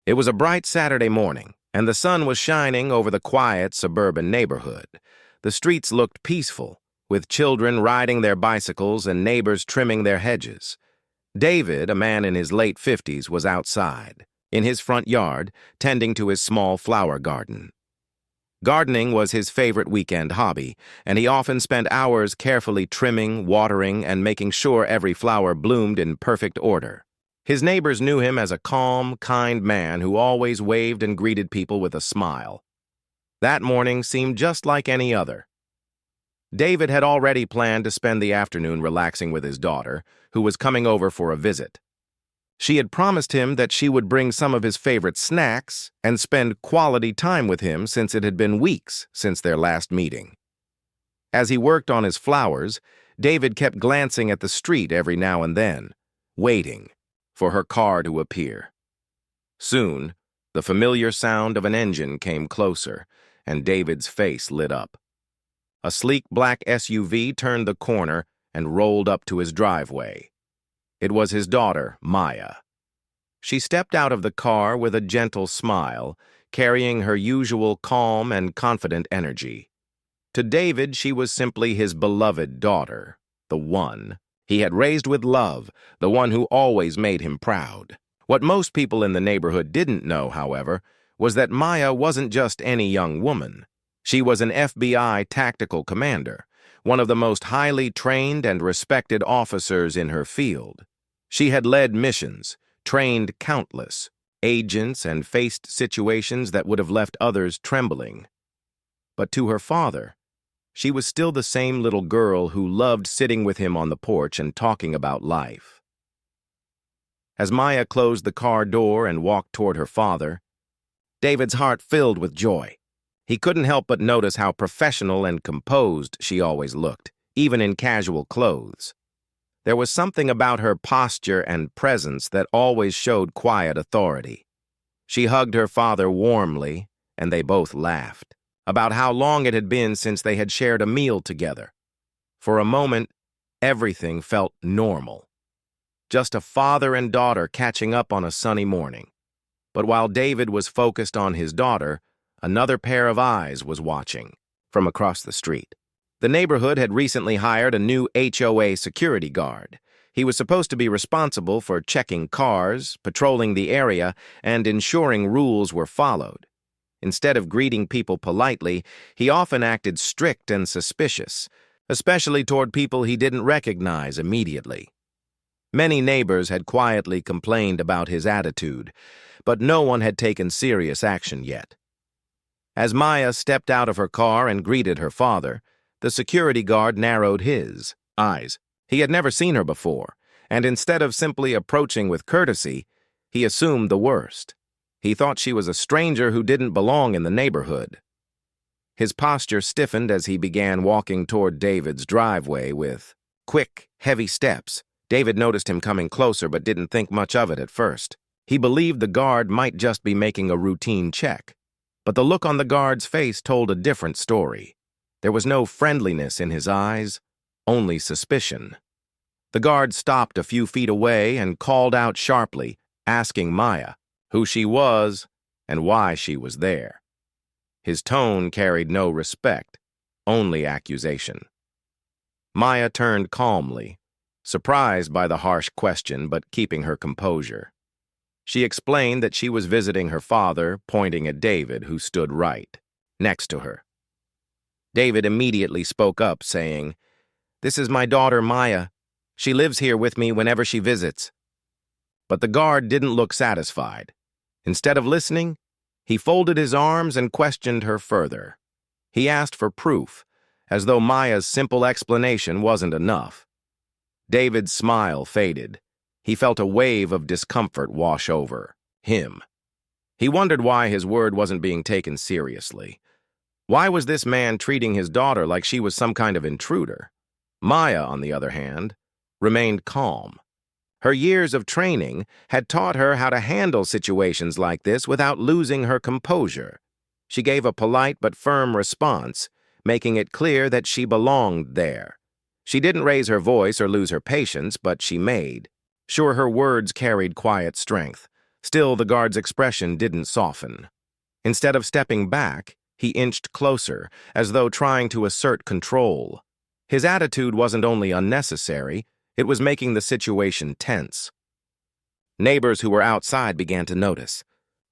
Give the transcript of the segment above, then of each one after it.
It was a bright Saturday morning, and the sun was shining over the quiet suburban neighborhood. The streets looked peaceful, with children riding their bicycles and neighbors trimming their hedges. David, a man in his late 50s, was outside, in his front yard, tending to his small flower garden. Gardening was his favorite weekend hobby, and he often spent hours carefully trimming, watering, and making sure every flower bloomed in perfect order. His neighbors knew him as a calm, kind man who always waved and greeted people with a smile. That morning seemed just like any other. David had already planned to spend the afternoon relaxing with his daughter, who was coming over for a visit. She had promised him that she would bring some of his favorite snacks and spend quality time with him since it had been weeks since their last meeting. As he worked on his flowers, David kept glancing at the street every now and then, waiting for her car to appear. Soon, the familiar sound of an engine came closer, and David's face lit up. A sleek black SUV turned the corner and rolled up to his driveway. It was his daughter, Maya. She stepped out of the car with a gentle smile, carrying her usual calm and confident energy. To David, she was simply his beloved daughter, the one he had raised with love, the one who always made him proud. What most people in the neighborhood didn't know, however, was that Maya wasn't just any young woman. She was an FBI tactical commander, one of the most highly trained and respected officers in her field. She had led missions, trained countless agents, and faced situations that would have left others trembling. But to her father, she was still the same little girl who loved sitting with him on the porch and talking about life. As Maya closed the car door and walked toward her father, David's heart filled with joy. He couldn't help but notice how professional and composed she always looked, even in casual clothes. There was something about her posture and presence that always showed quiet authority. She hugged her father warmly, and they both laughed about how long it had been since they had shared a meal together. For a moment, everything felt normal. Just a father and daughter catching up on a sunny morning. But while David was focused on his daughter, another pair of eyes was watching from across the street. The neighborhood had recently hired a new HOA security guard. He was supposed to be responsible for checking cars, patrolling the area, and ensuring rules were followed. Instead of greeting people politely, he often acted strict and suspicious, especially toward people he didn't recognize immediately. Many neighbors had quietly complained about his attitude, but no one had taken serious action yet. As Maya stepped out of her car and greeted her father, the security guard narrowed his eyes. He had never seen her before, and instead of simply approaching with courtesy, he assumed the worst. He thought she was a stranger who didn't belong in the neighborhood. His posture stiffened as he began walking toward David's driveway with quick, heavy steps. David noticed him coming closer but didn't think much of it at first. He believed the guard might just be making a routine check. But the look on the guard's face told a different story. There was no friendliness in his eyes, only suspicion. The guard stopped a few feet away and called out sharply, asking Maya who she was and why she was there. His tone carried no respect, only accusation. Maya turned calmly, surprised by the harsh question but keeping her composure. She explained that she was visiting her father, pointing at David, who stood right next to her. David immediately spoke up, saying, "This is my daughter, Maya. She lives here with me whenever she visits." But the guard didn't look satisfied. Instead of listening, he folded his arms and questioned her further. He asked for proof, as though Maya's simple explanation wasn't enough. David's smile faded. He felt a wave of discomfort wash over him. He wondered why his word wasn't being taken seriously. Why was this man treating his daughter like she was some kind of intruder? Maya, on the other hand, remained calm. Her years of training had taught her how to handle situations like this without losing her composure. She gave a polite but firm response, making it clear that she belonged there. She didn't raise her voice or lose her patience, but she made sure her words carried quiet strength. Still, the guard's expression didn't soften. Instead of stepping back, he inched closer, as though trying to assert control. His attitude wasn't only unnecessary, it was making the situation tense. Neighbors who were outside began to notice.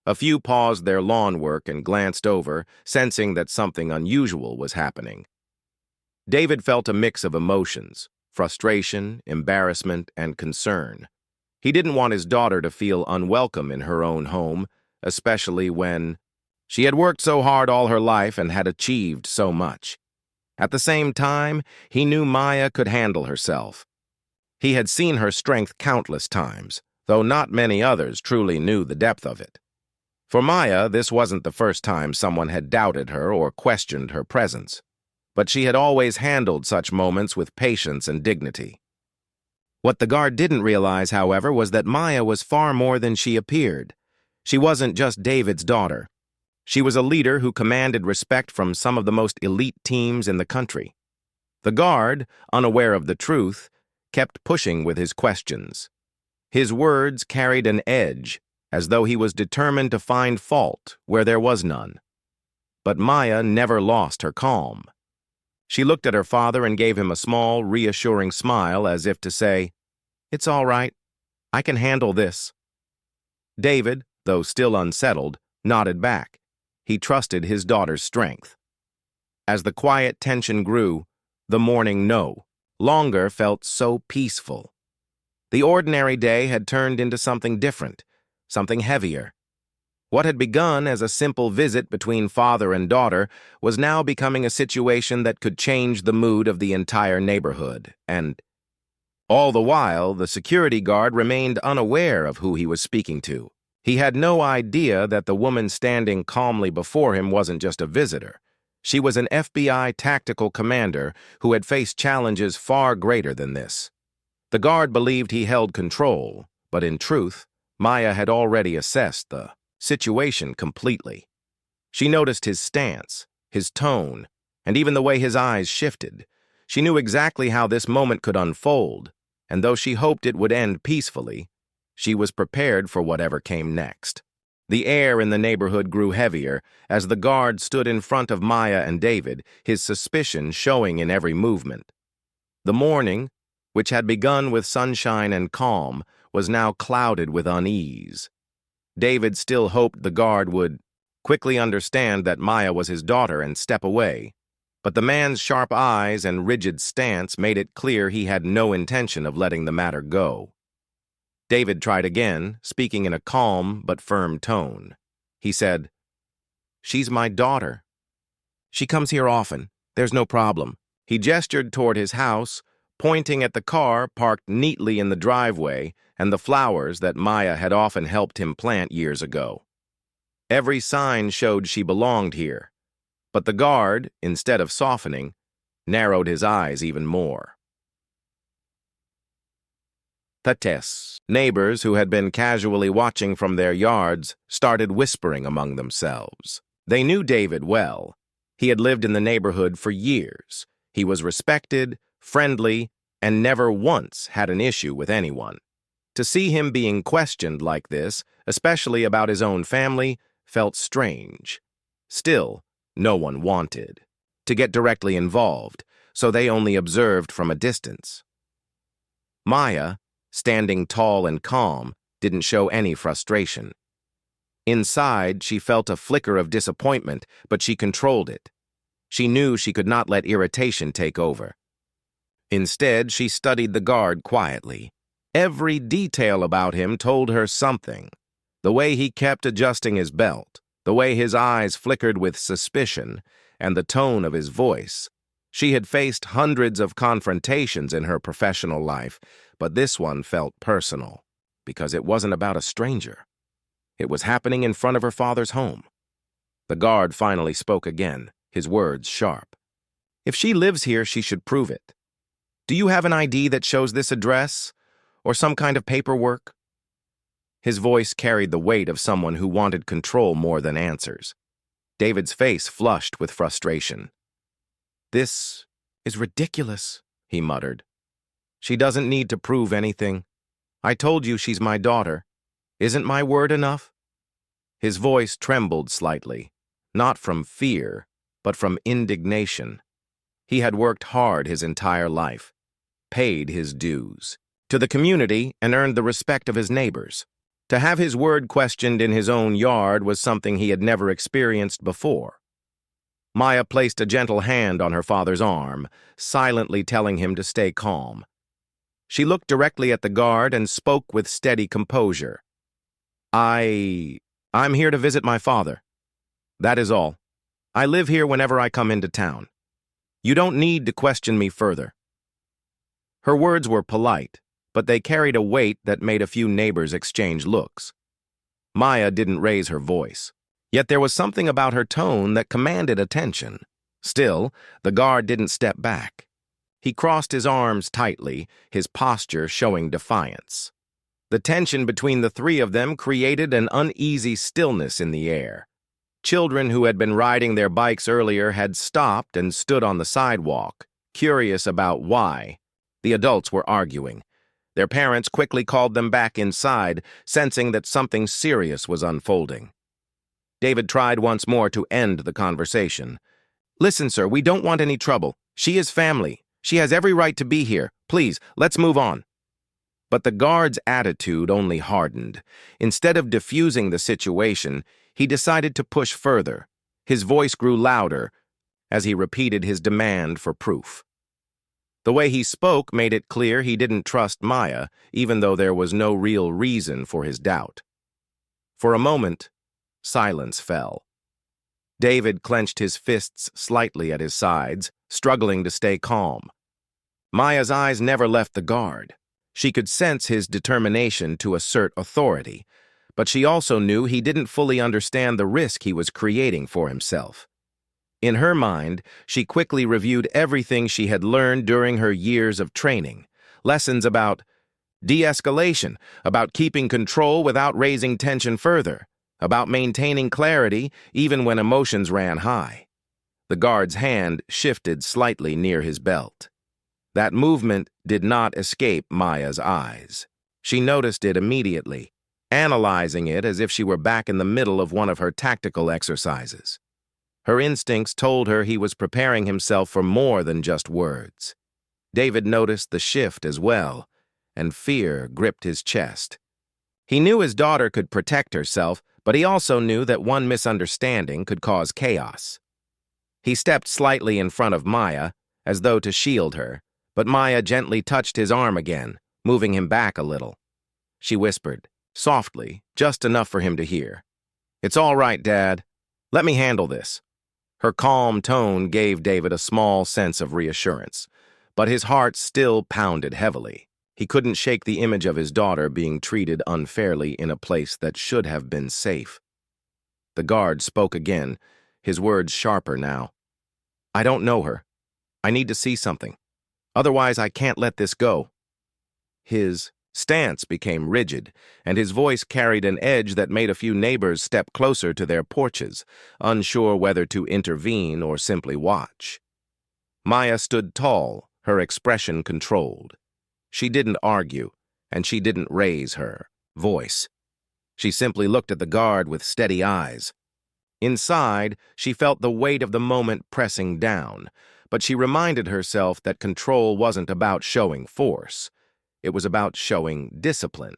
A few paused their lawn work and glanced over, sensing that something unusual was happening. David felt a mix of emotions: frustration, embarrassment, and concern. He didn't want his daughter to feel unwelcome in her own home, especially when she had worked so hard all her life and had achieved so much. At the same time, he knew Maya could handle herself. He had seen her strength countless times, though not many others truly knew the depth of it. For Maya, this wasn't the first time someone had doubted her or questioned her presence, but she had always handled such moments with patience and dignity. What the guard didn't realize, however, was that Maya was far more than she appeared. She wasn't just David's daughter. She was a leader who commanded respect from some of the most elite teams in the country. The guard, unaware of the truth, kept pushing with his questions. His words carried an edge, as though he was determined to find fault where there was none. But Maya never lost her calm. She looked at her father and gave him a small, reassuring smile, as if to say, "It's all right. I can handle this." David, though still unsettled, nodded back. He trusted his daughter's strength. As the quiet tension grew, the morning no longer felt so peaceful. The ordinary day had turned into something different, something heavier. What had begun as a simple visit between father and daughter was now becoming a situation that could change the mood of the entire neighborhood, and all the while, the security guard remained unaware of who he was speaking to. He had no idea that the woman standing calmly before him wasn't just a visitor. She was an FBI tactical commander who had faced challenges far greater than this. The guard believed he held control, but in truth, Maya had already assessed the situation completely. She noticed his stance, his tone, and even the way his eyes shifted. She knew exactly how this moment could unfold, and though she hoped it would end peacefully, she was prepared for whatever came next. The air in the neighborhood grew heavier as the guard stood in front of Maya and David, his suspicion showing in every movement. The morning, which had begun with sunshine and calm, was now clouded with unease. David still hoped the guard would quickly understand that Maya was his daughter and step away, but the man's sharp eyes and rigid stance made it clear he had no intention of letting the matter go. David tried again, speaking in a calm but firm tone. He said, "She's my daughter. She comes here often. There's no problem." He gestured toward his house, pointing at the car parked neatly in the driveway and the flowers that Maya had often helped him plant years ago. Every sign showed she belonged here, but the guard, instead of softening, narrowed his eyes even more. Tates, neighbors who had been casually watching from their yards, started whispering among themselves. They knew David well. He had lived in the neighborhood for years. He was respected, friendly, and never once had an issue with anyone. To see him being questioned like this, especially about his own family, felt strange. Still, no one wanted to get directly involved, so they only observed from a distance. Maya, standing tall and calm, didn't show any frustration. Inside, she felt a flicker of disappointment, but she controlled it. She knew she could not let irritation take over. Instead, she studied the guard quietly. Every detail about him told her something. The way he kept adjusting his belt, the way his eyes flickered with suspicion, and the tone of his voice. She had faced hundreds of confrontations in her professional life, but this one felt personal, because it wasn't about a stranger. It was happening in front of her father's home. The guard finally spoke again, his words sharp. "If she lives here, she should prove it. Do you have an ID that shows this address, or some kind of paperwork?" His voice carried the weight of someone who wanted control more than answers. David's face flushed with frustration. "This is ridiculous," he muttered. "She doesn't need to prove anything. I told you she's my daughter." Isn't my word enough? His voice trembled slightly, not from fear, but from indignation. He had worked hard his entire life, paid his dues to the community, and earned the respect of his neighbors. To have his word questioned in his own yard was something he had never experienced before. Maya placed a gentle hand on her father's arm, silently telling him to stay calm. She looked directly at the guard and spoke with steady composure. I'm here to visit my father. That is all. I live here whenever I come into town. You don't need to question me further. Her words were polite, but they carried a weight that made a few neighbors exchange looks. Maya didn't raise her voice, yet there was something about her tone that commanded attention. Still, the guard didn't step back. He crossed his arms tightly, his posture showing defiance. The tension between the three of them created an uneasy stillness in the air. Children who had been riding their bikes earlier had stopped and stood on the sidewalk, curious about why. The adults were arguing. Their parents quickly called them back inside, sensing that something serious was unfolding. David tried once more to end the conversation. Listen, sir, we don't want any trouble. She is family. She has every right to be here. Please, let's move on. But the guard's attitude only hardened. Instead of diffusing the situation, he decided to push further. His voice grew louder as he repeated his demand for proof. The way he spoke made it clear he didn't trust Maya, even though there was no real reason for his doubt. For a moment, silence fell. David clenched his fists slightly at his sides, struggling to stay calm. Maya's eyes never left the guard. She could sense his determination to assert authority, but she also knew he didn't fully understand the risk he was creating for himself. In her mind, she quickly reviewed everything she had learned during her years of training. Lessons about de-escalation, about keeping control without raising tension further, about maintaining clarity even when emotions ran high. The guard's hand shifted slightly near his belt. That movement did not escape Maya's eyes. She noticed it immediately, analyzing it as if she were back in the middle of one of her tactical exercises. Her instincts told her he was preparing himself for more than just words. David noticed the shift as well, and fear gripped his chest. He knew his daughter could protect herself, but he also knew that one misunderstanding could cause chaos. He stepped slightly in front of Maya, as though to shield her, but Maya gently touched his arm again, moving him back a little. She whispered, softly, just enough for him to hear. "It's all right, Dad. Let me handle this." Her calm tone gave David a small sense of reassurance, but his heart still pounded heavily. He couldn't shake the image of his daughter being treated unfairly in a place that should have been safe. The guard spoke again, his words sharper now. "I don't know her. I need to see something. Otherwise, I can't let this go." His stance became rigid, and his voice carried an edge that made a few neighbors step closer to their porches, unsure whether to intervene or simply watch. Maya stood tall, her expression controlled. She didn't argue, and she didn't raise her voice. She simply looked at the guard with steady eyes. Inside, she felt the weight of the moment pressing down, but she reminded herself that control wasn't about showing force. It was about showing discipline.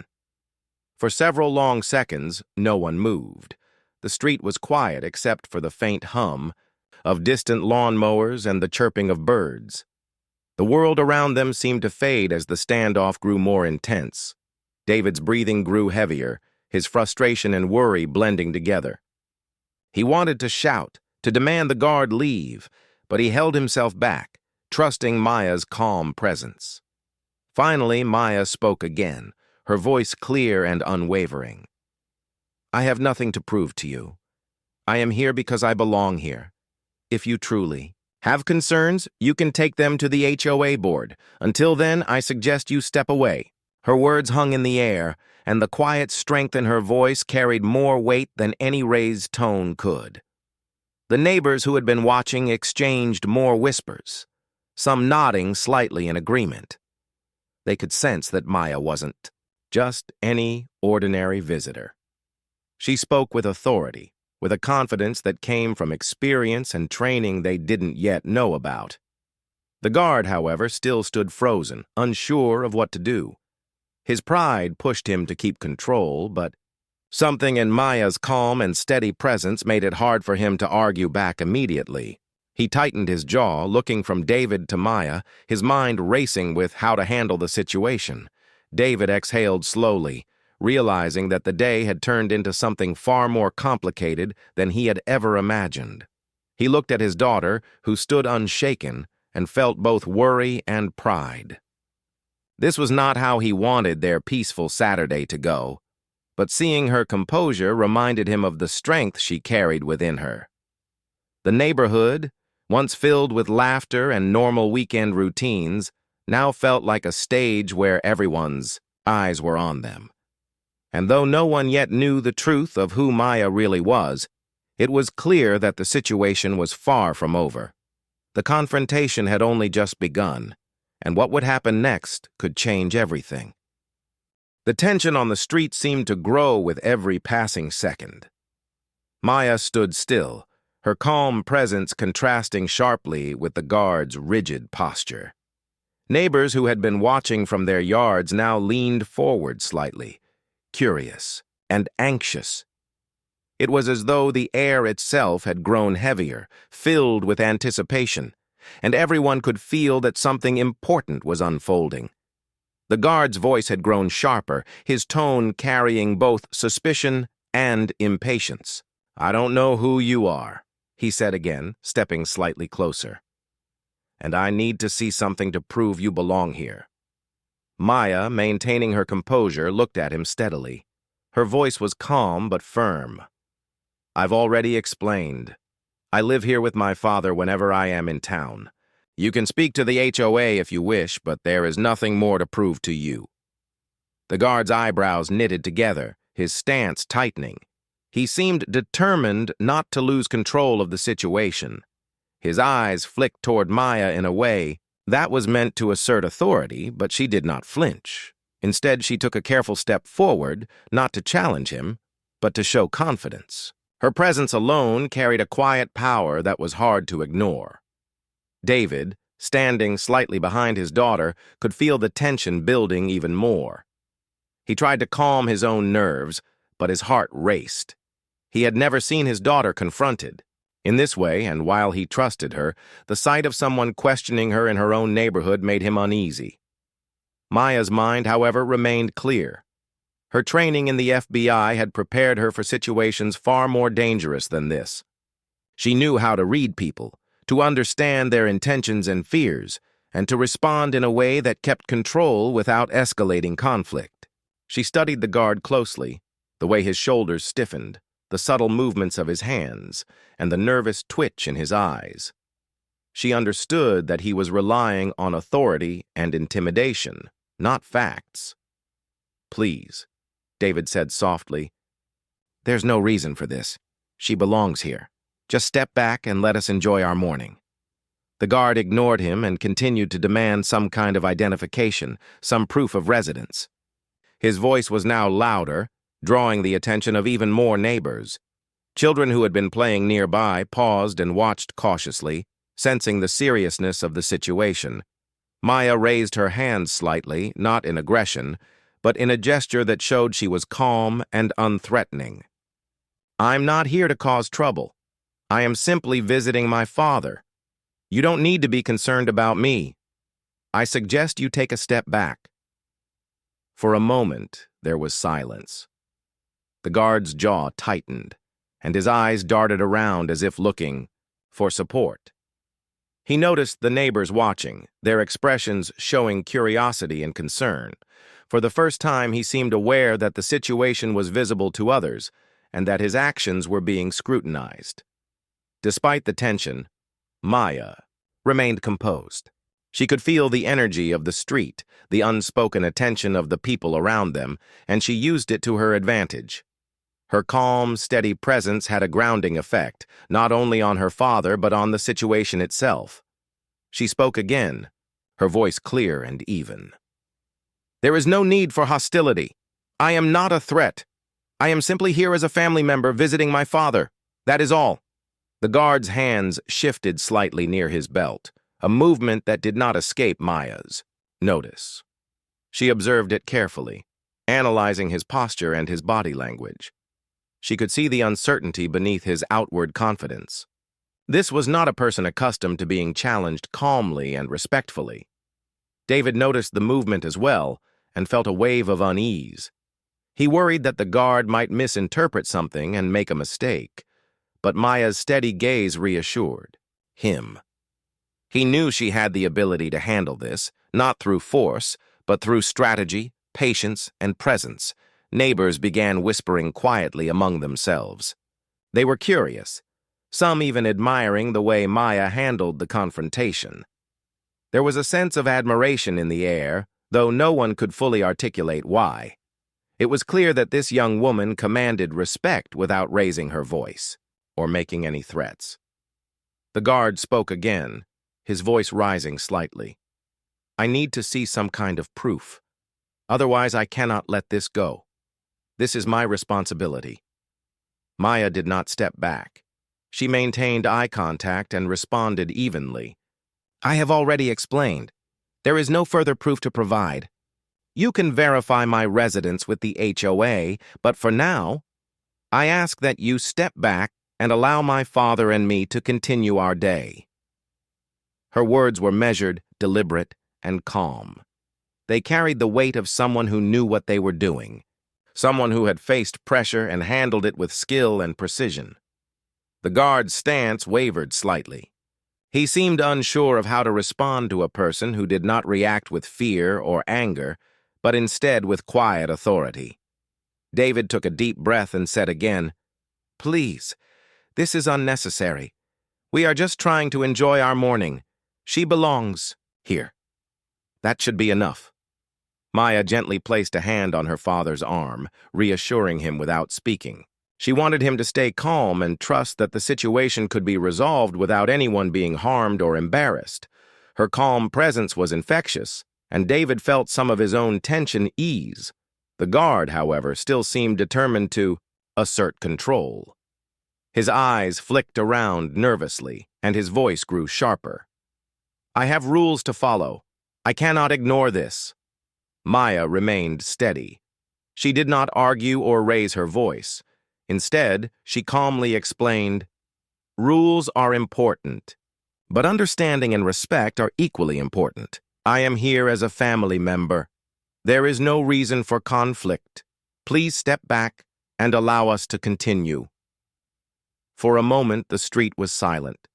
For several long seconds, no one moved. The street was quiet except for the faint hum of distant lawnmowers and the chirping of birds. The world around them seemed to fade as the standoff grew more intense. David's breathing grew heavier, his frustration and worry blending together. He wanted to shout, to demand the guard leave, but he held himself back, trusting Maya's calm presence. Finally, Maya spoke again, her voice clear and unwavering. "I have nothing to prove to you. I am here because I belong here. If you truly have concerns, you can take them to the HOA board. Until then, I suggest you step away." Her words hung in the air, and the quiet strength in her voice carried more weight than any raised tone could. The neighbors who had been watching exchanged more whispers, some nodding slightly in agreement. They could sense that Maya wasn't just any ordinary visitor. She spoke with authority, with a confidence that came from experience and training they didn't yet know about. The guard, however, still stood frozen, unsure of what to do. His pride pushed him to keep control, but something in Maya's calm and steady presence made it hard for him to argue back immediately. He tightened his jaw, looking from David to Maya, his mind racing with how to handle the situation. David exhaled slowly, realizing that the day had turned into something far more complicated than he had ever imagined. He looked at his daughter, who stood unshaken, and felt both worry and pride. This was not how he wanted their peaceful Saturday to go, but seeing her composure reminded him of the strength she carried within her. The neighborhood, once filled with laughter and normal weekend routines, now felt like a stage where everyone's eyes were on them. And though no one yet knew the truth of who Maya really was, it was clear that the situation was far from over. The confrontation had only just begun, and what would happen next could change everything. The tension on the street seemed to grow with every passing second. Maya stood still, her calm presence contrasting sharply with the guard's rigid posture. Neighbors who had been watching from their yards now leaned forward slightly, curious and anxious. It was as though the air itself had grown heavier, filled with anticipation, and everyone could feel that something important was unfolding. The guard's voice had grown sharper, his tone carrying both suspicion and impatience. "I don't know who you are," he said again, stepping slightly closer. "And I need to see something to prove you belong here." Maya, maintaining her composure, looked at him steadily. Her voice was calm but firm. "I've already explained. I live here with my father whenever I am in town. You can speak to the HOA if you wish, but there is nothing more to prove to you." The guard's eyebrows knitted together, his stance tightening. He seemed determined not to lose control of the situation. His eyes flicked toward Maya in a way that was meant to assert authority, but she did not flinch. Instead, she took a careful step forward, not to challenge him, but to show confidence. Her presence alone carried a quiet power that was hard to ignore. David, standing slightly behind his daughter, could feel the tension building even more. He tried to calm his own nerves, but his heart raced. He had never seen his daughter confronted. In this way, and while he trusted her, the sight of someone questioning her in her own neighborhood made him uneasy. Maya's mind, however, remained clear. Her training in the FBI had prepared her for situations far more dangerous than this. She knew how to read people, to understand their intentions and fears, and to respond in a way that kept control without escalating conflict. She studied the guard closely, the way his shoulders stiffened, the subtle movements of his hands, and the nervous twitch in his eyes. She understood that he was relying on authority and intimidation, not facts. "Please," David said softly, "there's no reason for this. She belongs here. Just step back and let us enjoy our morning." The guard ignored him and continued to demand some kind of identification, some proof of residence. His voice was now louder, drawing the attention of even more neighbors. Children who had been playing nearby paused and watched cautiously, sensing the seriousness of the situation. Maya raised her hands slightly, not in aggression, but in a gesture that showed she was calm and unthreatening. "I'm not here to cause trouble. I am simply visiting my father. You don't need to be concerned about me. I suggest you take a step back." For a moment, there was silence. The guard's jaw tightened, and his eyes darted around as if looking for support. He noticed the neighbors watching, their expressions showing curiosity and concern. For the first time, he seemed aware that the situation was visible to others, and that his actions were being scrutinized. Despite the tension, Maya remained composed. She could feel the energy of the street, the unspoken attention of the people around them, and she used it to her advantage. Her calm, steady presence had a grounding effect, not only on her father but on the situation itself. She spoke again, her voice clear and even. "There is no need for hostility. I am not a threat. I am simply here as a family member visiting my father. That is all. The guard's hands shifted slightly near his belt, a movement that did not escape Maya's notice. She observed it carefully, analyzing his posture and his body language. She could see the uncertainty beneath his outward confidence. This was not a person accustomed to being challenged calmly and respectfully. David noticed the movement as well and felt a wave of unease. He worried that the guard might misinterpret something and make a mistake, but Maya's steady gaze reassured him. He knew she had the ability to handle this, not through force, but through strategy, patience, and presence. Neighbors began whispering quietly among themselves. They were curious, some even admiring the way Maya handled the confrontation. There was a sense of admiration in the air, though no one could fully articulate why. It was clear that this young woman commanded respect without raising her voice or making any threats. The guard spoke again, his voice rising slightly. I need to see some kind of proof. Otherwise, I cannot let this go. This is my responsibility. Maya did not step back. She maintained eye contact and responded evenly. I have already explained. There is no further proof to provide. You can verify my residence with the HOA, but for now, I ask that you step back and allow my father and me to continue our day. Her words were measured, deliberate, and calm. They carried the weight of someone who knew what they were doing, someone who had faced pressure and handled it with skill and precision. The guard's stance wavered slightly. He seemed unsure of how to respond to a person who did not react with fear or anger, but instead with quiet authority. David took a deep breath and said again, Please, this is unnecessary. We are just trying to enjoy our morning. She belongs here. That should be enough. Maya gently placed a hand on her father's arm, reassuring him without speaking. She wanted him to stay calm and trust that the situation could be resolved without anyone being harmed or embarrassed. Her calm presence was infectious, and David felt some of his own tension ease. The guard, however, still seemed determined to assert control. His eyes flicked around nervously, and his voice grew sharper. I have rules to follow. I cannot ignore this. Maya remained steady. She did not argue or raise her voice. Instead, she calmly explained, Rules are important, but understanding and respect are equally important. I am here as a family member. There is no reason for conflict. Please step back and allow us to continue. For a moment, the street was silent.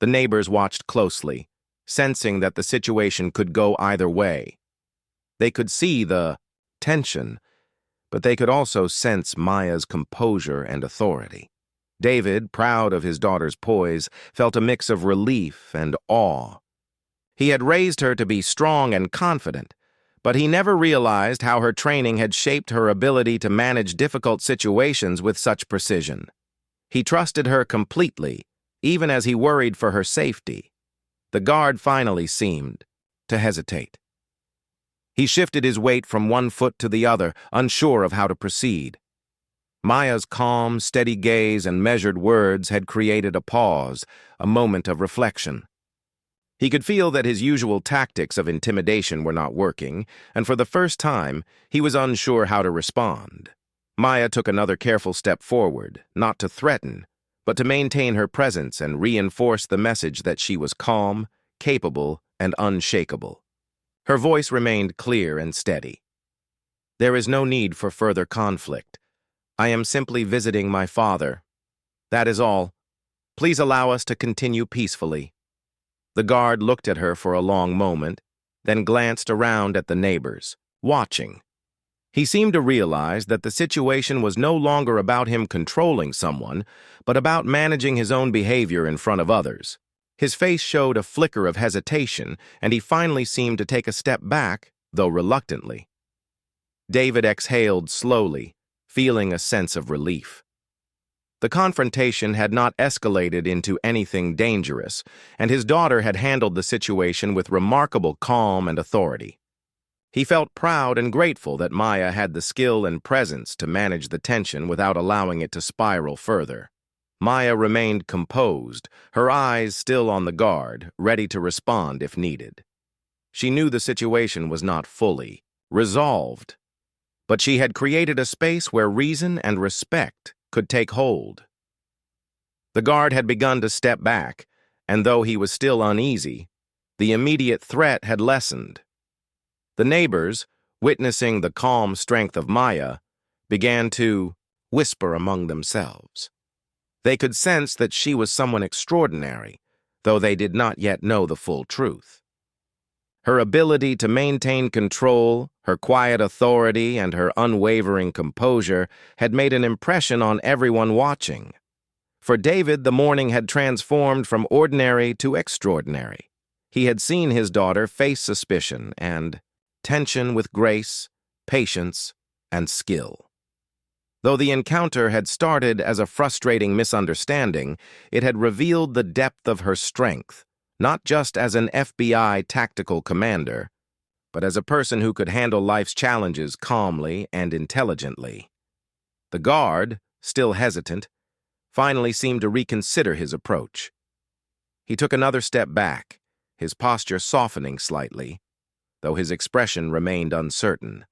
The neighbors watched closely, sensing that the situation could go either way. They could see the tension, but they could also sense Maya's composure and authority. David, proud of his daughter's poise, felt a mix of relief and awe. He had raised her to be strong and confident, but he never realized how her training had shaped her ability to manage difficult situations with such precision. He trusted her completely, even as he worried for her safety. The guard finally seemed to hesitate. He shifted his weight from one foot to the other, unsure of how to proceed. Maya's calm, steady gaze and measured words had created a pause, a moment of reflection. He could feel that his usual tactics of intimidation were not working, and for the first time, he was unsure how to respond. Maya took another careful step forward, not to threaten, but to maintain her presence and reinforce the message that she was calm, capable, and unshakable. Her voice remained clear and steady. There is no need for further conflict. I am simply visiting my father. That is all. Please allow us to continue peacefully. The guard looked at her for a long moment, then glanced around at the neighbors, watching. He seemed to realize that the situation was no longer about him controlling someone, but about managing his own behavior in front of others. His face showed a flicker of hesitation, and he finally seemed to take a step back, though reluctantly. David exhaled slowly, feeling a sense of relief. The confrontation had not escalated into anything dangerous, and his daughter had handled the situation with remarkable calm and authority. He felt proud and grateful that Maya had the skill and presence to manage the tension without allowing it to spiral further. Maya remained composed, her eyes still on the guard, ready to respond if needed. She knew the situation was not fully resolved, but she had created a space where reason and respect could take hold. The guard had begun to step back, and though he was still uneasy, the immediate threat had lessened. The neighbors, witnessing the calm strength of Maya, began to whisper among themselves. They could sense that she was someone extraordinary, though they did not yet know the full truth. Her ability to maintain control, her quiet authority, and her unwavering composure had made an impression on everyone watching. For David, the morning had transformed from ordinary to extraordinary. He had seen his daughter face suspicion and tension with grace, patience, and skill. Though the encounter had started as a frustrating misunderstanding, it had revealed the depth of her strength, not just as an FBI tactical commander, but as a person who could handle life's challenges calmly and intelligently. The guard, still hesitant, finally seemed to reconsider his approach. He took another step back, his posture softening slightly, though his expression remained uncertain.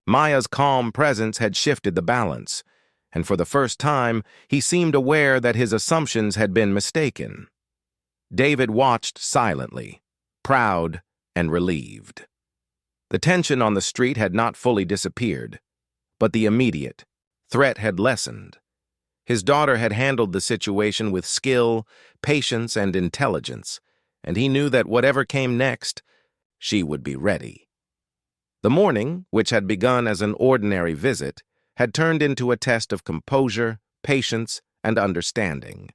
Maya's calm presence had shifted the balance, and for the first time, he seemed aware that his assumptions had been mistaken. David watched silently, proud and relieved. The tension on the street had not fully disappeared, but the immediate threat had lessened. His daughter had handled the situation with skill, patience, and intelligence, and he knew that whatever came next, she would be ready. The morning, which had begun as an ordinary visit, had turned into a test of composure, patience, and understanding.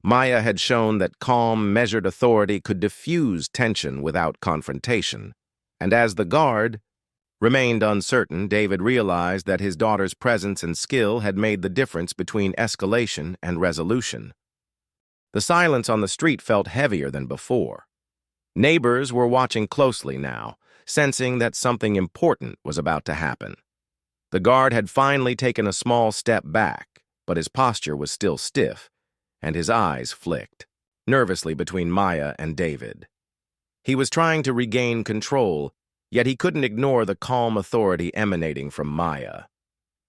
Maya had shown that calm, measured authority could diffuse tension without confrontation, and as the guard remained uncertain, David realized that his daughter's presence and skill had made the difference between escalation and resolution. The silence on the street felt heavier than before. Neighbors were watching closely now, sensing that something important was about to happen. The guard had finally taken a small step back, but his posture was still stiff, and his eyes flicked nervously between Maya and David. He was trying to regain control, yet he couldn't ignore the calm authority emanating from Maya.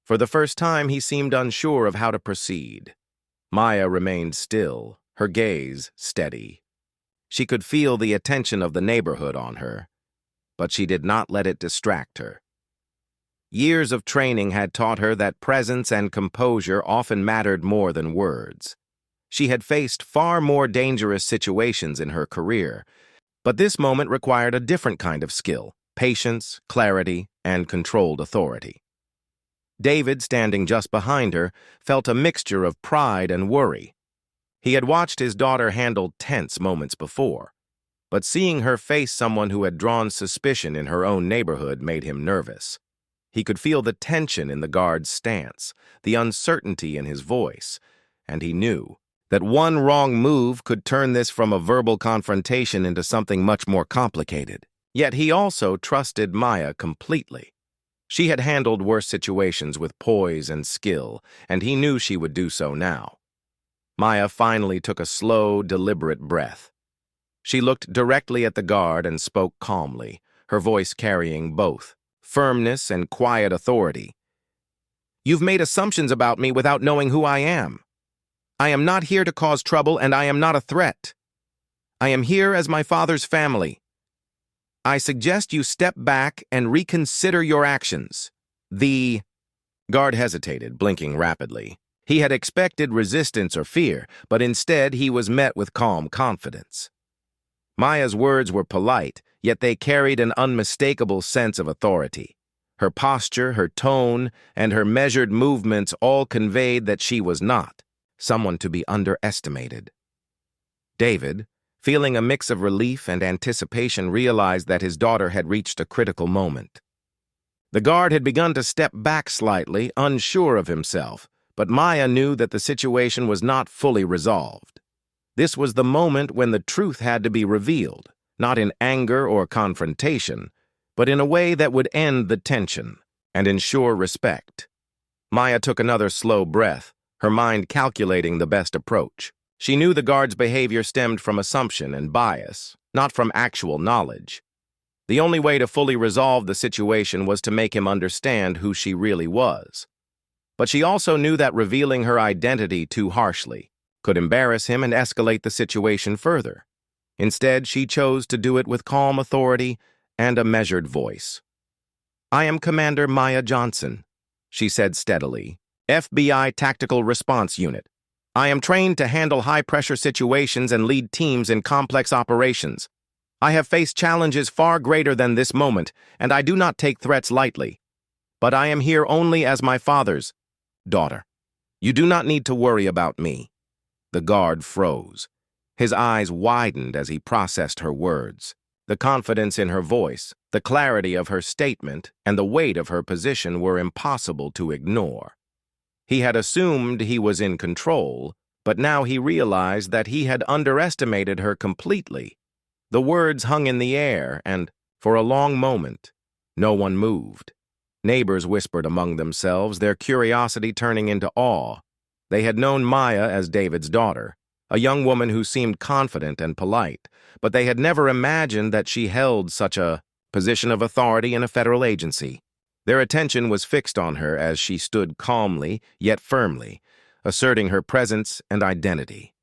For the first time, he seemed unsure of how to proceed. Maya remained still, her gaze steady. She could feel the attention of the neighborhood on her, but she did not let it distract her. Years of training had taught her that presence and composure often mattered more than words. She had faced far more dangerous situations in her career, but this moment required a different kind of skill: patience, clarity, and controlled authority. David, standing just behind her, felt a mixture of pride and worry. He had watched his daughter handle tense moments before, but seeing her face someone who had drawn suspicion in her own neighborhood made him nervous. He could feel the tension in the guard's stance, the uncertainty in his voice, and he knew that one wrong move could turn this from a verbal confrontation into something much more complicated. Yet he also trusted Maya completely. She had handled worse situations with poise and skill, and he knew she would do so now. Maya finally took a slow, deliberate breath. She looked directly at the guard and spoke calmly, her voice carrying both firmness and quiet authority. "You've made assumptions about me without knowing who I am. I am not here to cause trouble, and I am not a threat. I am here as my father's family. I suggest you step back and reconsider your actions." The guard hesitated, blinking rapidly. He had expected resistance or fear, but instead he was met with calm confidence. Maya's words were polite, yet they carried an unmistakable sense of authority. Her posture, her tone, and her measured movements all conveyed that she was not someone to be underestimated. David, feeling a mix of relief and anticipation, realized that his daughter had reached a critical moment. The guard had begun to step back slightly, unsure of himself, but Maya knew that the situation was not fully resolved. This was the moment when the truth had to be revealed, not in anger or confrontation, but in a way that would end the tension and ensure respect. Maya took another slow breath, her mind calculating the best approach. She knew the guard's behavior stemmed from assumption and bias, not from actual knowledge. The only way to fully resolve the situation was to make him understand who she really was. But she also knew that revealing her identity too harshly could embarrass him and escalate the situation further. Instead, she chose to do it with calm authority and a measured voice. "I am Commander Maya Johnson," she said steadily, "FBI Tactical Response Unit. I am trained to handle high-pressure situations and lead teams in complex operations. I have faced challenges far greater than this moment, and I do not take threats lightly. But I am here only as my father's daughter. You do not need to worry about me." The guard froze. His eyes widened as he processed her words. The confidence in her voice, the clarity of her statement, and the weight of her position were impossible to ignore. He had assumed he was in control, but now he realized that he had underestimated her completely. The words hung in the air, and, for a long moment, no one moved. Neighbors whispered among themselves, their curiosity turning into awe. They had known Maya as David's daughter, a young woman who seemed confident and polite, but they had never imagined that she held such a position of authority in a federal agency. Their attention was fixed on her as she stood calmly, yet firmly, asserting her presence and identity.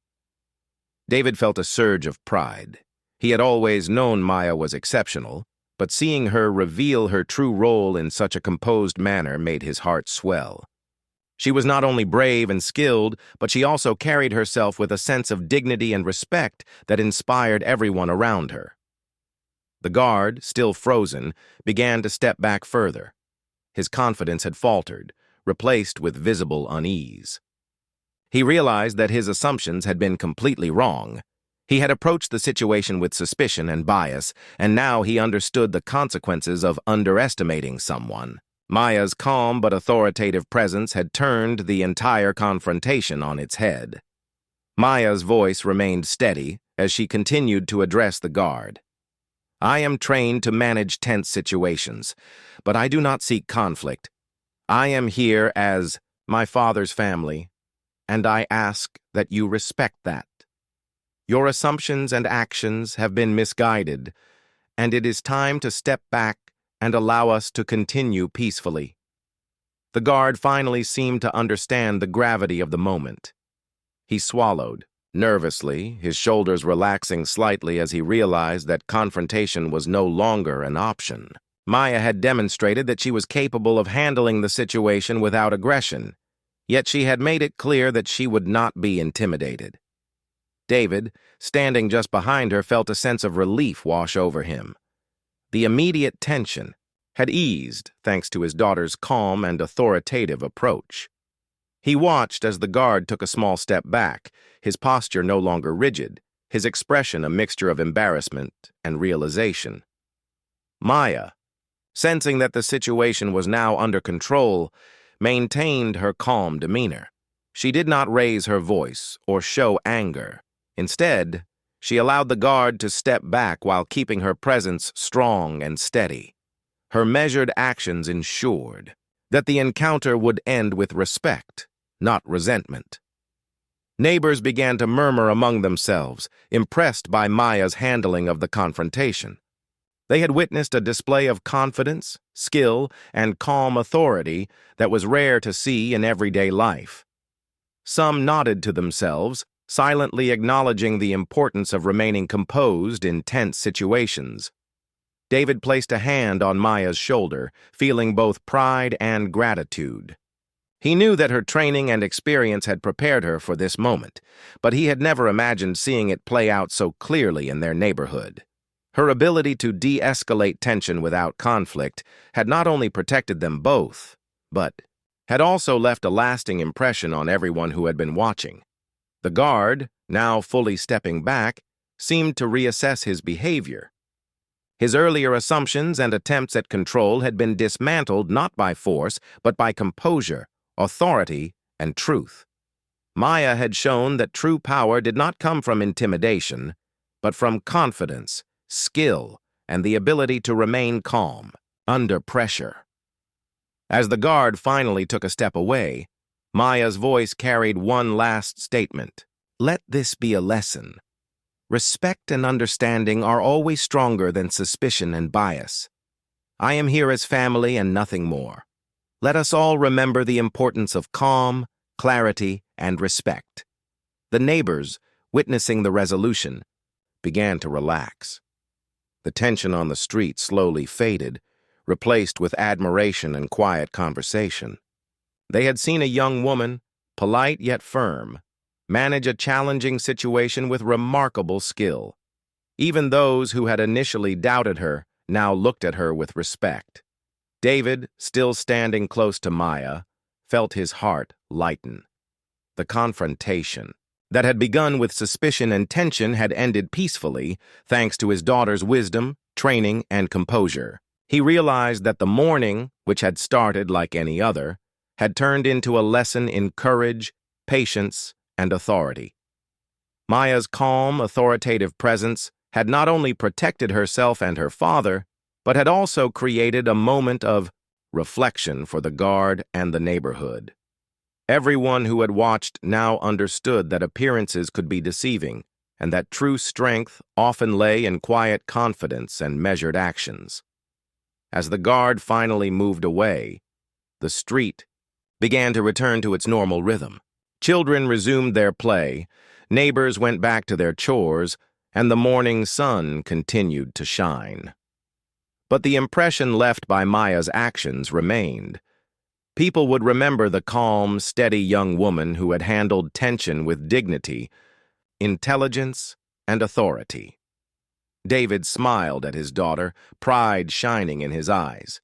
David felt a surge of pride. He had always known Maya was exceptional, but seeing her reveal her true role in such a composed manner made his heart swell. She was not only brave and skilled, but she also carried herself with a sense of dignity and respect that inspired everyone around her. The guard, still frozen, began to step back further. His confidence had faltered, replaced with visible unease. He realized that his assumptions had been completely wrong. He had approached the situation with suspicion and bias, and now he understood the consequences of underestimating someone. Maya's calm but authoritative presence had turned the entire confrontation on its head. Maya's voice remained steady as she continued to address the guard. "I am trained to manage tense situations, but I do not seek conflict. I am here as my father's family, and I ask that you respect that. Your assumptions and actions have been misguided, and it is time to step back and allow us to continue peacefully." The guard finally seemed to understand the gravity of the moment. He swallowed, nervously, his shoulders relaxing slightly as he realized that confrontation was no longer an option. Maya had demonstrated that she was capable of handling the situation without aggression, yet she had made it clear that she would not be intimidated. David, standing just behind her, felt a sense of relief wash over him. The immediate tension had eased thanks to his daughter's calm and authoritative approach. He watched as the guard took a small step back, his posture no longer rigid, his expression a mixture of embarrassment and realization. Maya, sensing that the situation was now under control, maintained her calm demeanor. She did not raise her voice or show anger. Instead, she allowed the guard to step back while keeping her presence strong and steady. Her measured actions ensured that the encounter would end with respect, not resentment. Neighbors began to murmur among themselves, impressed by Maya's handling of the confrontation. They had witnessed a display of confidence, skill, and calm authority that was rare to see in everyday life. Some nodded to themselves, silently acknowledging the importance of remaining composed in tense situations. David placed a hand on Maya's shoulder, feeling both pride and gratitude. He knew that her training and experience had prepared her for this moment, but he had never imagined seeing it play out so clearly in their neighborhood. Her ability to de-escalate tension without conflict had not only protected them both, but had also left a lasting impression on everyone who had been watching. The guard, now fully stepping back, seemed to reassess his behavior. His earlier assumptions and attempts at control had been dismantled not by force, but by composure, authority, and truth. Maya had shown that true power did not come from intimidation, but from confidence, skill, and the ability to remain calm under pressure. As the guard finally took a step away, Maya's voice carried one last statement. Let this be a lesson. Respect and understanding are always stronger than suspicion and bias. I am here as family and nothing more. Let us all remember the importance of calm, clarity, and respect. The neighbors, witnessing the resolution, began to relax. The tension on the street slowly faded, replaced with admiration and quiet conversation. They had seen a young woman, polite yet firm, manage a challenging situation with remarkable skill. Even those who had initially doubted her now looked at her with respect. David, still standing close to Maya, felt his heart lighten. The confrontation that had begun with suspicion and tension had ended peacefully, thanks to his daughter's wisdom, training, and composure. He realized that the morning, which had started like any other, had turned into a lesson in courage, patience, and authority. Maya's calm, authoritative presence had not only protected herself and her father, but had also created a moment of reflection for the guard and the neighborhood. Everyone who had watched now understood that appearances could be deceiving, and that true strength often lay in quiet confidence and measured actions. As the guard finally moved away, the street began to return to its normal rhythm. Children resumed their play, neighbors went back to their chores, and the morning sun continued to shine. But the impression left by Maya's actions remained. People would remember the calm, steady young woman who had handled tension with dignity, intelligence, and authority. David smiled at his daughter, pride shining in his eyes.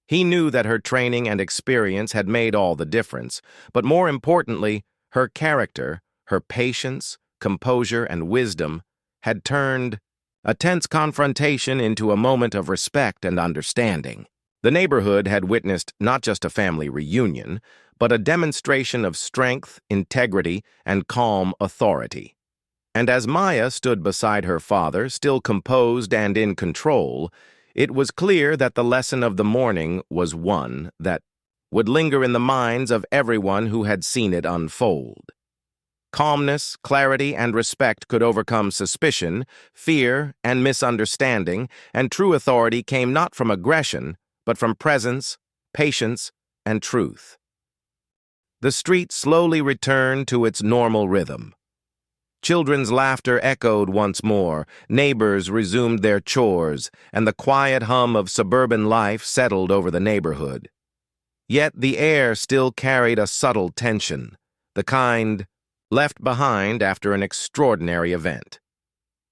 He knew that her training and experience had made all the difference, but more importantly, her character, her patience, composure, and wisdom had turned a tense confrontation into a moment of respect and understanding. The neighborhood had witnessed not just a family reunion, but a demonstration of strength, integrity, and calm authority. And as Maya stood beside her father, still composed and in control, it was clear that the lesson of the morning was one that would linger in the minds of everyone who had seen it unfold. Calmness, clarity, and respect could overcome suspicion, fear, and misunderstanding, and true authority came not from aggression, but from presence, patience, and truth. The street slowly returned to its normal rhythm. Children's laughter echoed once more, neighbors resumed their chores, and the quiet hum of suburban life settled over the neighborhood. Yet the air still carried a subtle tension, the kind left behind after an extraordinary event.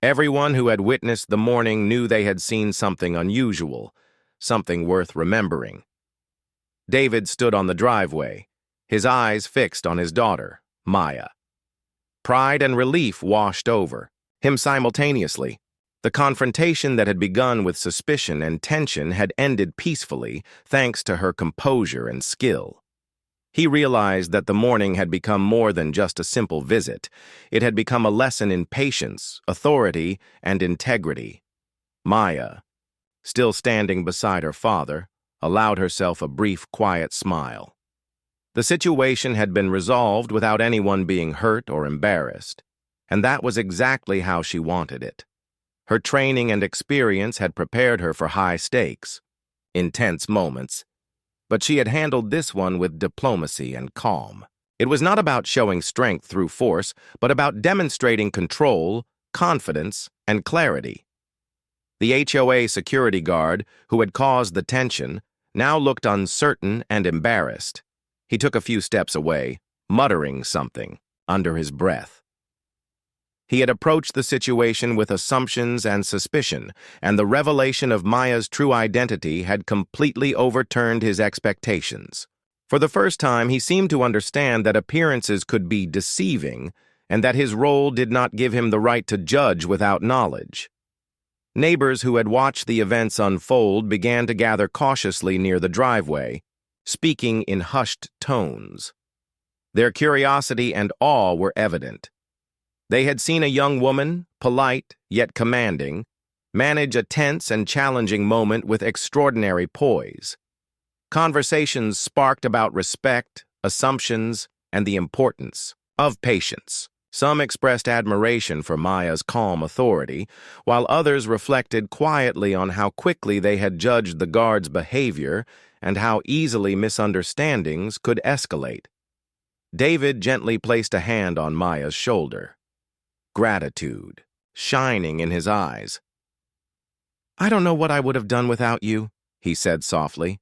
Everyone who had witnessed the morning knew they had seen something unusual, something worth remembering. David stood on the driveway, his eyes fixed on his daughter, Maya. Pride and relief washed over him simultaneously. The confrontation that had begun with suspicion and tension had ended peacefully thanks to her composure and skill. He realized that the morning had become more than just a simple visit. It had become a lesson in patience, authority, and integrity. Maya, still standing beside her father, allowed herself a brief, quiet smile. The situation had been resolved without anyone being hurt or embarrassed, and that was exactly how she wanted it. Her training and experience had prepared her for high stakes, intense moments, but she had handled this one with diplomacy and calm. It was not about showing strength through force, but about demonstrating control, confidence, and clarity. The HOA security guard, who had caused the tension, now looked uncertain and embarrassed. He took a few steps away, muttering something under his breath. He had approached the situation with assumptions and suspicion, and the revelation of Maya's true identity had completely overturned his expectations. For the first time, he seemed to understand that appearances could be deceiving, and that his role did not give him the right to judge without knowledge. Neighbors who had watched the events unfold began to gather cautiously near the driveway, speaking in hushed tones. Their curiosity and awe were evident. They had seen a young woman, polite yet commanding, manage a tense and challenging moment with extraordinary poise. Conversations sparked about respect, assumptions, and the importance of patience. Some expressed admiration for Maya's calm authority, while others reflected quietly on how quickly they had judged the guard's behavior and how easily misunderstandings could escalate. David gently placed a hand on Maya's shoulder, gratitude shining in his eyes. "I don't know what I would have done without you," he said softly.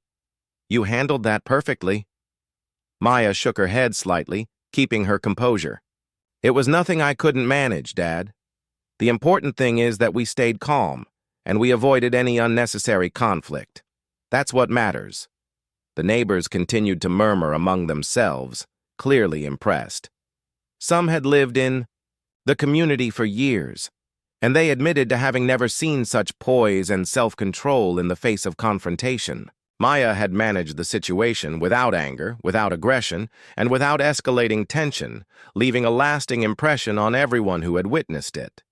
"You handled that perfectly." Maya shook her head slightly, keeping her composure. "It was nothing I couldn't manage, Dad. The important thing is that we stayed calm, and we avoided any unnecessary conflict. That's what matters." The neighbors continued to murmur among themselves, clearly impressed. Some had lived in the community for years, and they admitted to having never seen such poise and self-control in the face of confrontation. Maya had managed the situation without anger, without aggression, and without escalating tension, leaving a lasting impression on everyone who had witnessed it.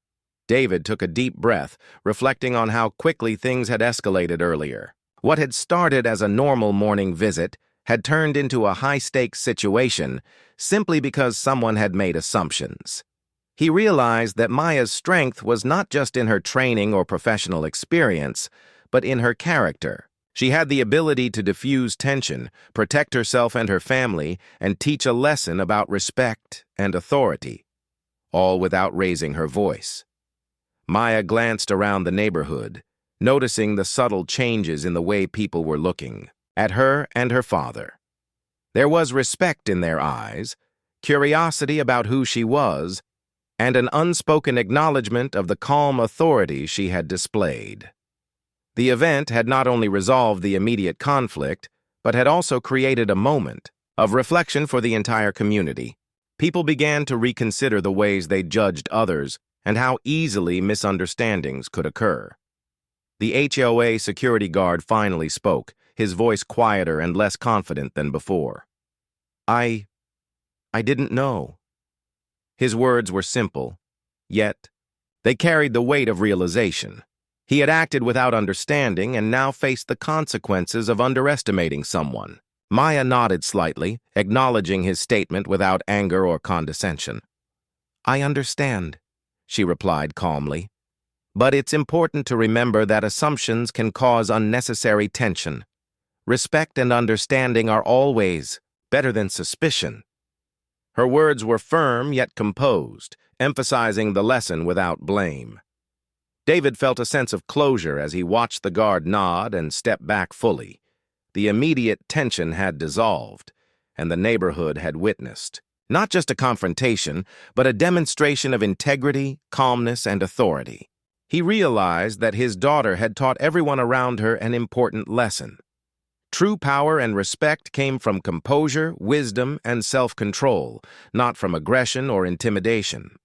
David took a deep breath, reflecting on how quickly things had escalated earlier. What had started as a normal morning visit had turned into a high-stakes situation simply because someone had made assumptions. He realized that Maya's strength was not just in her training or professional experience, but in her character. She had the ability to diffuse tension, protect herself and her family, and teach a lesson about respect and authority, all without raising her voice. Maya glanced around the neighborhood, noticing the subtle changes in the way people were looking at her and her father. There was respect in their eyes, curiosity about who she was, and an unspoken acknowledgement of the calm authority she had displayed. The event had not only resolved the immediate conflict, but had also created a moment of reflection for the entire community. People began to reconsider the ways they judged others and how easily misunderstandings could occur. The HOA security guard finally spoke, his voice quieter and less confident than before. I didn't know." His words were simple, yet they carried the weight of realization. He had acted without understanding and now faced the consequences of underestimating someone. Maya nodded slightly, acknowledging his statement without anger or condescension. "I understand," she replied calmly. "But it's important to remember that assumptions can cause unnecessary tension. Respect and understanding are always better than suspicion." Her words were firm yet composed, emphasizing the lesson without blame. David felt a sense of closure as he watched the guard nod and step back fully. The immediate tension had dissolved, and the neighborhood had witnessed not just a confrontation, but a demonstration of integrity, calmness, and authority. He realized that his daughter had taught everyone around her an important lesson. True power and respect came from composure, wisdom, and self-control, not from aggression or intimidation.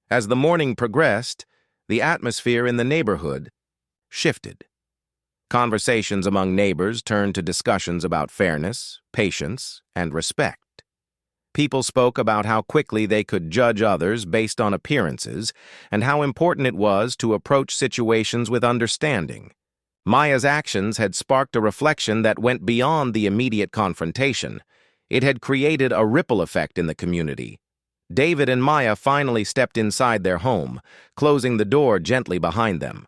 As the morning progressed, the atmosphere in the neighborhood shifted. Conversations among neighbors turned to discussions about fairness, patience, and respect. People spoke about how quickly they could judge others based on appearances and how important it was to approach situations with understanding. Maya's actions had sparked a reflection that went beyond the immediate confrontation. It had created a ripple effect in the community. David and Maya finally stepped inside their home, closing the door gently behind them.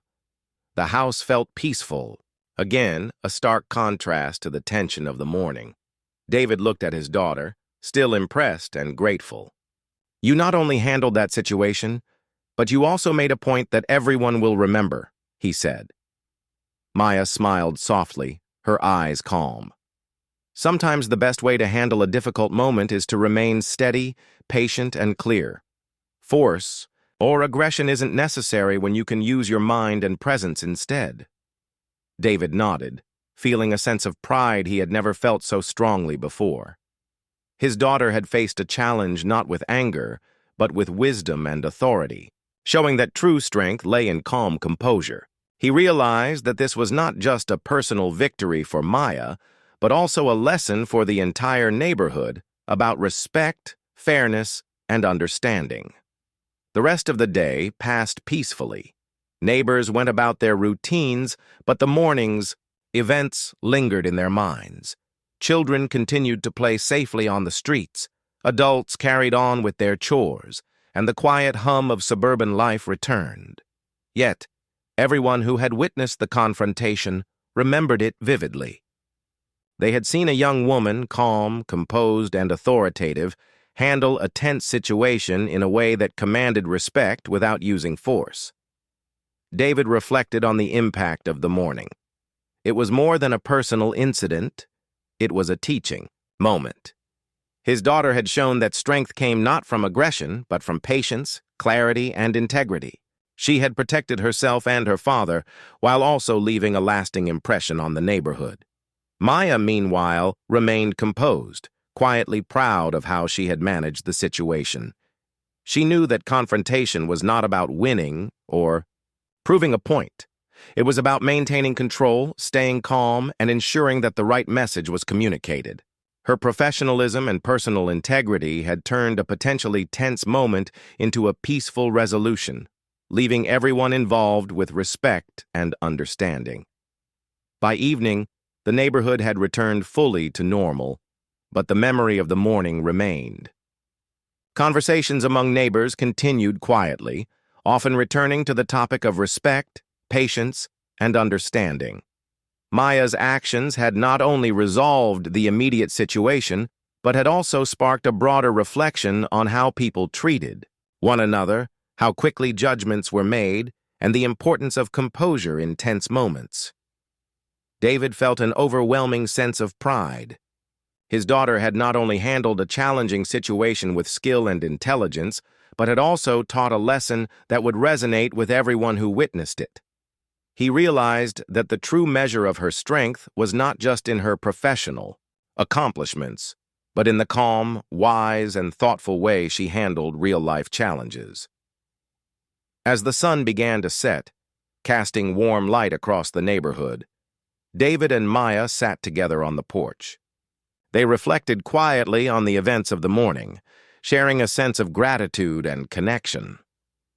The house felt peaceful, again a stark contrast to the tension of the morning. David looked at his daughter, still impressed and grateful. "You not only handled that situation, but you also made a point that everyone will remember," he said. Maya smiled softly, her eyes calm. Sometimes the best way to handle a difficult moment is to remain steady, patient, and clear. Force or aggression isn't necessary when you can use your mind and presence instead. David nodded, feeling a sense of pride he had never felt so strongly before. His daughter had faced a challenge not with anger, but with wisdom and authority, showing that true strength lay in calm composure. He realized that this was not just a personal victory for Maya, but also a lesson for the entire neighborhood about respect, fairness, and understanding. The rest of the day passed peacefully. Neighbors went about their routines, but the morning's events lingered in their minds. Children continued to play safely on the streets. Adults carried on with their chores, and the quiet hum of suburban life returned. Yet, everyone who had witnessed the confrontation remembered it vividly. They had seen a young woman, calm, composed, and authoritative, handle a tense situation in a way that commanded respect without using force. David reflected on the impact of the morning. It was more than a personal incident, it was a teaching moment. His daughter had shown that strength came not from aggression, but from patience, clarity, and integrity. She had protected herself and her father, while also leaving a lasting impression on the neighborhood. Maya, meanwhile, remained composed, quietly proud of how she had managed the situation. She knew that confrontation was not about winning or proving a point. It was about maintaining control, staying calm, and ensuring that the right message was communicated. Her professionalism and personal integrity had turned a potentially tense moment into a peaceful resolution, leaving everyone involved with respect and understanding. By evening, the neighborhood had returned fully to normal, but the memory of the morning remained. Conversations among neighbors continued quietly, often returning to the topic of respect, patience, and understanding. Maya's actions had not only resolved the immediate situation, but had also sparked a broader reflection on how people treated one another, how quickly judgments were made, and the importance of composure in tense moments. David felt an overwhelming sense of pride. His daughter had not only handled a challenging situation with skill and intelligence, but had also taught a lesson that would resonate with everyone who witnessed it. He realized that the true measure of her strength was not just in her professional accomplishments, but in the calm, wise, and thoughtful way she handled real-life challenges. As the sun began to set, casting warm light across the neighborhood, David and Maya sat together on the porch. They reflected quietly on the events of the morning, sharing a sense of gratitude and connection.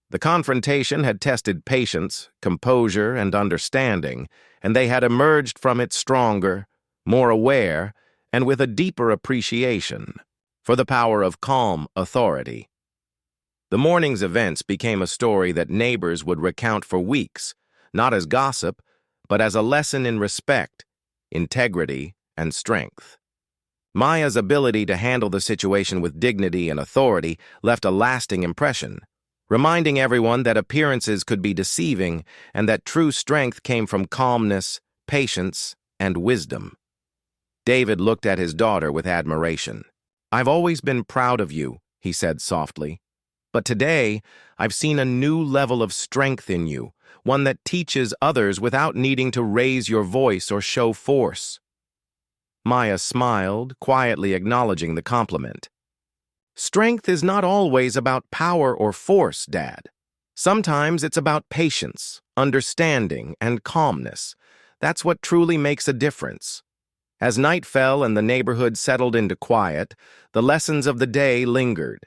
The confrontation had tested patience, composure, and understanding, and they had emerged from it stronger, more aware, and with a deeper appreciation for the power of calm authority. The morning's events became a story that neighbors would recount for weeks, not as gossip, but as a lesson in respect, integrity, and strength. Maya's ability to handle the situation with dignity and authority left a lasting impression, reminding everyone that appearances could be deceiving and that true strength came from calmness, patience, and wisdom. David looked at his daughter with admiration. "I've always been proud of you," he said softly. "But today, I've seen a new level of strength in you, one that teaches others without needing to raise your voice or show force." Maya smiled, quietly acknowledging the compliment. "Strength is not always about power or force, Dad. Sometimes it's about patience, understanding, and calmness. That's what truly makes a difference." As night fell and the neighborhood settled into quiet, the lessons of the day lingered.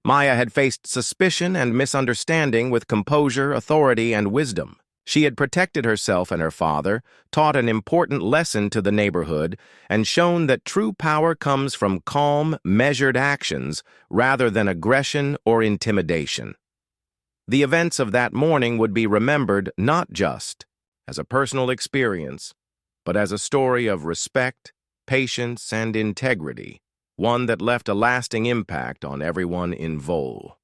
Maya had faced suspicion and misunderstanding with composure, authority, and wisdom. She had protected herself and her father, taught an important lesson to the neighborhood, and shown that true power comes from calm, measured actions rather than aggression or intimidation. The events of that morning would be remembered not just as a personal experience, but as a story of respect, patience, and integrity, one that left a lasting impact on everyone involved.